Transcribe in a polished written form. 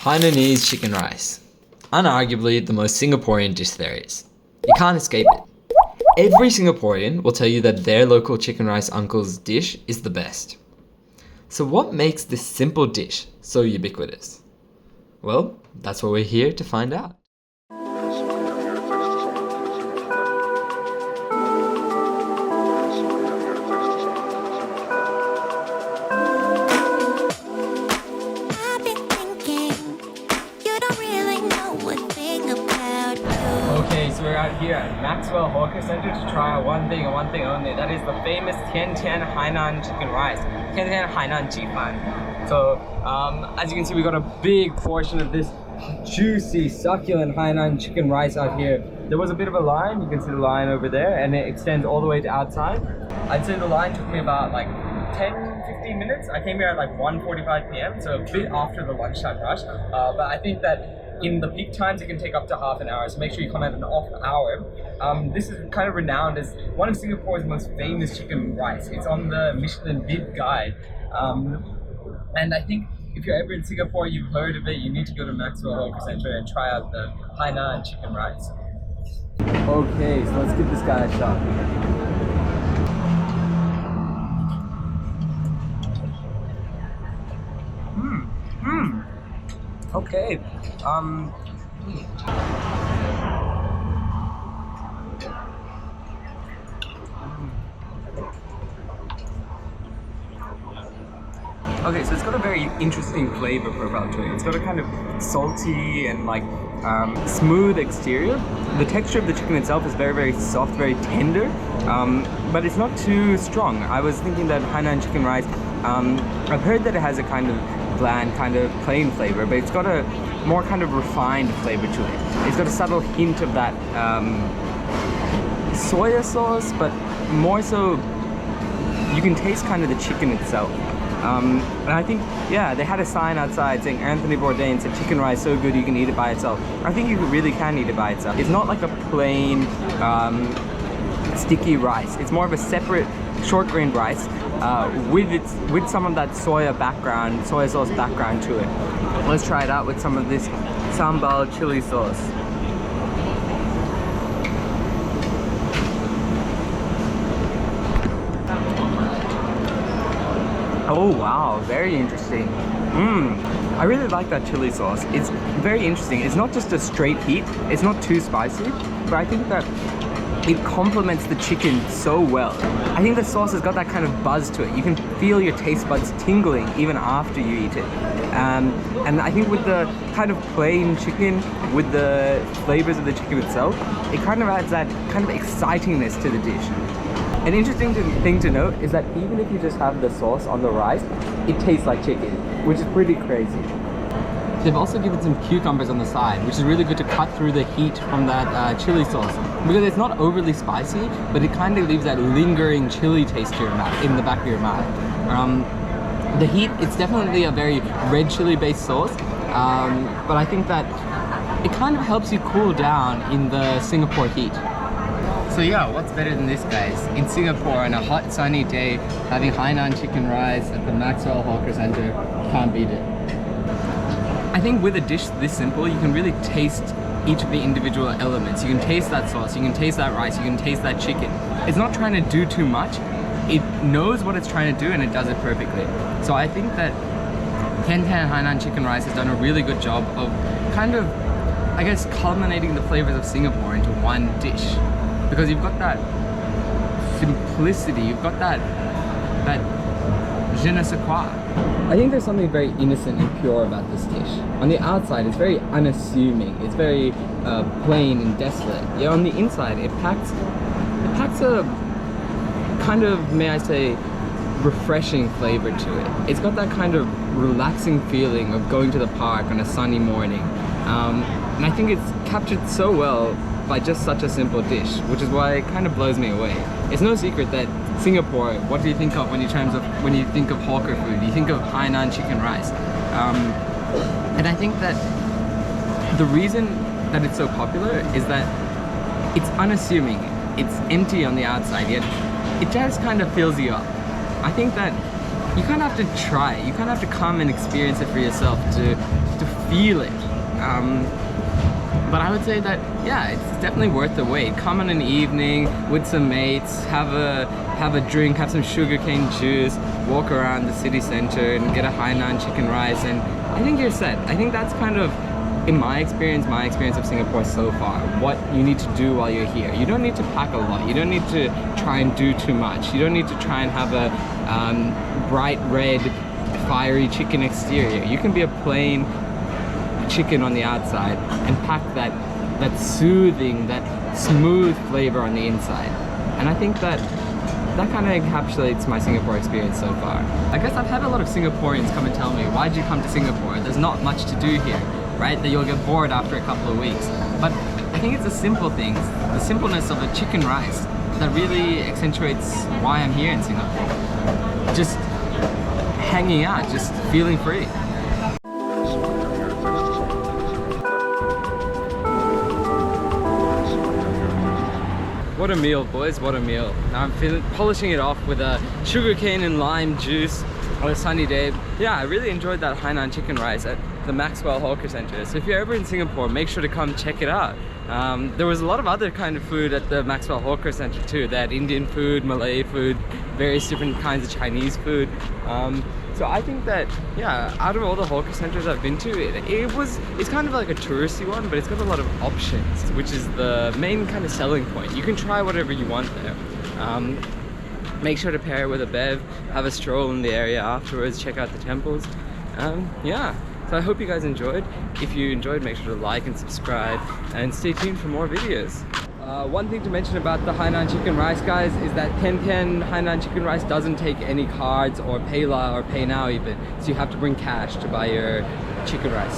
Hainanese chicken rice. Unarguably the most Singaporean dish there is. You can't escape it. Every Singaporean will tell you that their local chicken rice uncle's dish is the best. So what makes this simple dish so ubiquitous? Well, that's what we're here to find out. Okay, so we're out here at Maxwell Hawker Center to try out one thing and one thing only. That is the famous Tian Tian Hainan chicken rice. Tian Tian Hainan Jifan. So, as you can see, we got a big portion of this juicy, succulent Hainan chicken rice out here. There was a bit of a line, you can see the line over there, and it extends all the way to outside. I'd say the line took me about like 10-15 minutes. I came here at like 1:45 p.m, so a bit after the lunchtime rush. But I think that in the peak times, it can take up to half an hour, so make sure you come at an off hour. This is kind of renowned as one of Singapore's most famous chicken rice. It's on the Michelin guide. And I think if you're ever in Singapore, you've heard of it, you need to go to Maxwell Hawker Center and try out the Hainan chicken rice. Okay, so let's give this guy a shot. Okay. Okay, so it's got a very interesting flavor profile to it. It's got a kind of salty and like smooth exterior. The texture of the chicken itself is very, very soft, very tender, but it's not too strong. I was thinking that Hainan chicken rice, I've heard that it has a kind of bland, kind of plain flavor, but it's got a more kind of refined flavor to it. It's got a subtle hint of that soya sauce, but more so you can taste kind of the chicken itself. And I think, yeah, they had a sign outside saying Anthony Bourdain said chicken rice so good you can eat it by itself. I think you really can eat it by itself. It's not like a plain sticky rice. It's more of a separate short grained rice with some of that soya sauce background to it. Let's try it out with some of this sambal chili sauce. Oh wow, very interesting. I really like that chili sauce. It's very interesting. It's not just a straight heat, it's not too spicy, but I think that it complements the chicken so well. I think the sauce has got that kind of buzz to it. You can feel your taste buds tingling even after you eat it. And I think with the kind of plain chicken, with the flavors of the chicken itself, it kind of adds that kind of excitingness to the dish. An interesting thing to note is that even if you just have the sauce on the rice, it tastes like chicken, which is pretty crazy. They've also given some cucumbers on the side, which is really good to cut through the heat from that chili sauce. Because it's not overly spicy, but it kind of leaves that lingering chili taste to your mouth, in the back of your mouth. The heat, it's definitely a very red chili based sauce, but I think that it kind of helps you cool down in the Singapore heat. So yeah, what's better than this, guys? In Singapore, on a hot sunny day, having Hainan chicken rice at the Maxwell Hawker Center, can't beat it. I think with a dish this simple, you can really taste each of the individual elements. You can taste that sauce, you can taste that rice, you can taste that chicken. It's not trying to do too much. It knows what it's trying to do and it does it perfectly. So I think that Tian Tian Hainan chicken rice has done a really good job of kind of, I guess, culminating the flavors of Singapore into one dish. Because you've got that simplicity, you've got that je ne sais quoi. I think there's something very innocent and pure about this dish. On the outside, it's very unassuming. It's very plain and desolate. Yeah, on the inside, it packs a kind of, may I say, refreshing flavor to it. It's got that kind of relaxing feeling of going to the park on a sunny morning. And I think it's captured so well by just such a simple dish, which is why it kind of blows me away. It's no secret that Singapore, what do you think of when you think of hawker food? You think of Hainan chicken rice. And I think that the reason that it's so popular is that it's unassuming. It's empty on the outside, yet it just kind of fills you up. I think that you kind of have to try it. You kind of have to come and experience it for yourself to feel it. But I would say that, yeah, it's definitely worth the wait. Come on an evening with some mates, have a drink, have some sugarcane juice, walk around the city center and get a Hainan chicken rice, and I think you're set. I think that's kind of, in my experience of Singapore so far, what you need to do while you're here. You don't need to pack a lot. You don't need to try and do too much. You don't need to try and have a bright red, fiery chicken exterior. You can be a plain chicken on the outside and pack that soothing, that smooth flavor on the inside. And I think that kind of encapsulates my Singapore experience so far. I guess I've had a lot of Singaporeans come and tell me, why'd you come to Singapore? There's not much to do here, right? That you'll get bored after a couple of weeks. But I think it's the simple things, the simpleness of a chicken rice, that really accentuates why I'm here in Singapore. Just hanging out, just feeling free. What a meal, boys, what a meal. Now I'm polishing it off with a sugarcane and lime juice on a sunny day. Yeah, I really enjoyed that Hainan chicken rice at the Maxwell Hawker Center. So if you're ever in Singapore, make sure to come check it out. There was a lot of other kind of food at the Maxwell Hawker Center too. They had Indian food, Malay food, various different kinds of Chinese food. So I think that, yeah, out of all the hawker centers I've been to, it's kind of like a touristy one, but it's got a lot of options, which is the main kind of selling point. You can try whatever you want there. Make sure to pair it with a bev, have a stroll in the area afterwards, check out the temples. Yeah, so I hope you guys enjoyed. If you enjoyed, make sure to like and subscribe, and stay tuned for more videos. One thing to mention about the Hainan chicken rice, guys, is that Tian Tian Hainan chicken rice doesn't take any cards or pay now even, so you have to bring cash to buy your chicken rice.